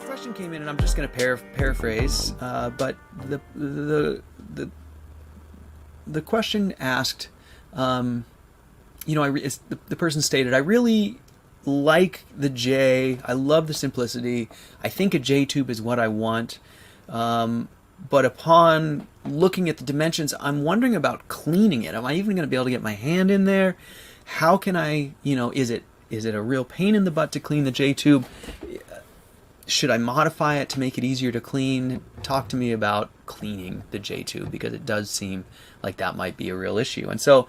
Question came in, and I'm just going to paraphrase, but the question asked, the person stated, I really like the J. I love the simplicity. I think a J tube is what I want. But upon looking at the dimensions, I'm wondering about cleaning it. Am I even going to be able to get my hand in there? How can I, is it a real pain in the butt to clean the J tube? Should I modify it to make it easier to clean? Talk to me about cleaning the J tube, because it does seem like that might be a real issue. And so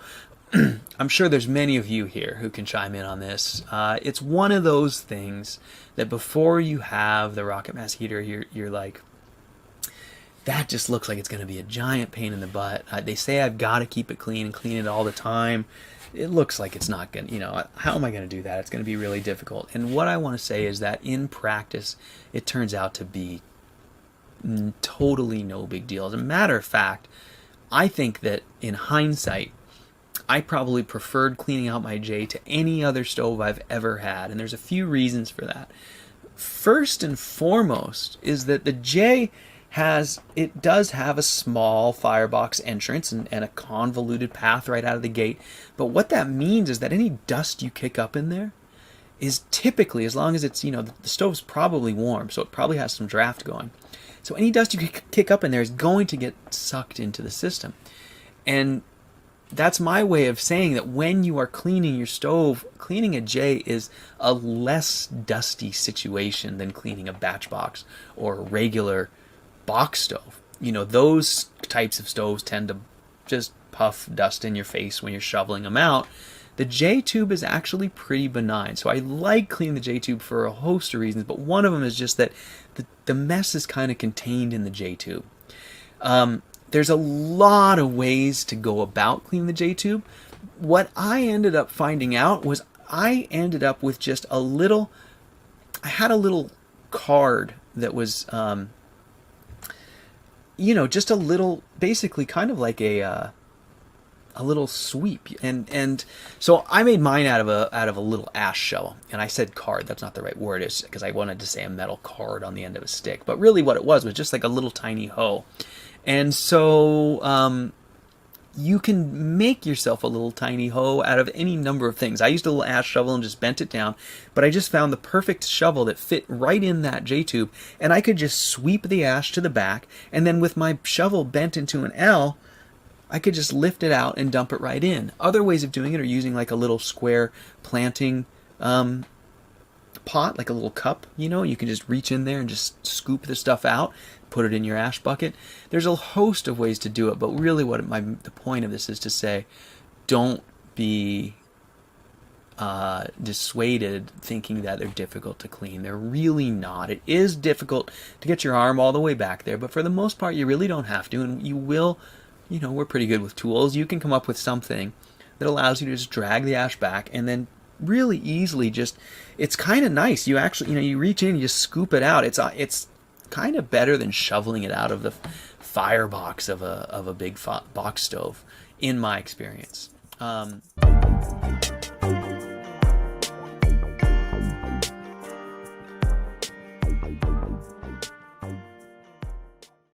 I'm sure there's many of you here who can chime in on this. It's one of those things that before you have the Rocket Mass heater, you're like, that just looks like it's going to be a giant pain in the butt. They say I've got to keep it clean and clean it all the time. It looks like it's not going to, how am I going to do that? It's going to be really difficult. And what I want to say is that in practice, it turns out to be totally no big deal. As a matter of fact, I think that in hindsight, I probably preferred cleaning out my J to any other stove I've ever had. And there's a few reasons for that. First and foremost is that the J does have a small firebox entrance and a convoluted path right out of the gate. But what that means is that any dust you kick up in there is typically, as long as it's, the stove's probably warm, so it probably has some draft going. So any dust you kick up in there is going to get sucked into the system. And that's my way of saying that when you are cleaning your stove, cleaning a J is a less dusty situation than cleaning a batch box or a regular box stove. Those types of stoves tend to just puff dust in your face when you're shoveling them out. The J tube is actually pretty benign. So I like cleaning the J tube for a host of reasons, but one of them is just that the mess is kind of contained in the J tube. There's a lot of ways to go about cleaning the J tube. What I ended up finding out was I ended up with just I had a little card that was just a little, basically kind of like a little sweep, and so I made mine out of a little ash shovel. And I said card, that's not the right word, is because I wanted to say a metal card on the end of a stick, but really what it was just like a little tiny hoe. And so you can make yourself a little tiny hoe out of any number of things. I used a little ash shovel and just bent it down, but I just found the perfect shovel that fit right in that J tube, and I could just sweep the ash to the back, and then with my shovel bent into an L, I could just lift it out and dump it right in. Other ways of doing it are using like a little square planting pot, like a little cup, you can just reach in there and just scoop the stuff out, put it in your ash bucket. There's a host of ways to do it, but really the point of this is to say, don't be dissuaded thinking that they're difficult to clean. They're really not. It is difficult to get your arm all the way back there, but for the most part, you really don't have to, and you will, we're pretty good with tools. You can come up with something that allows you to just drag the ash back and then really easily it's kind of nice. You actually, you reach in and you just scoop it out. It's kind of better than shoveling it out of the firebox of a big box stove, in my experience.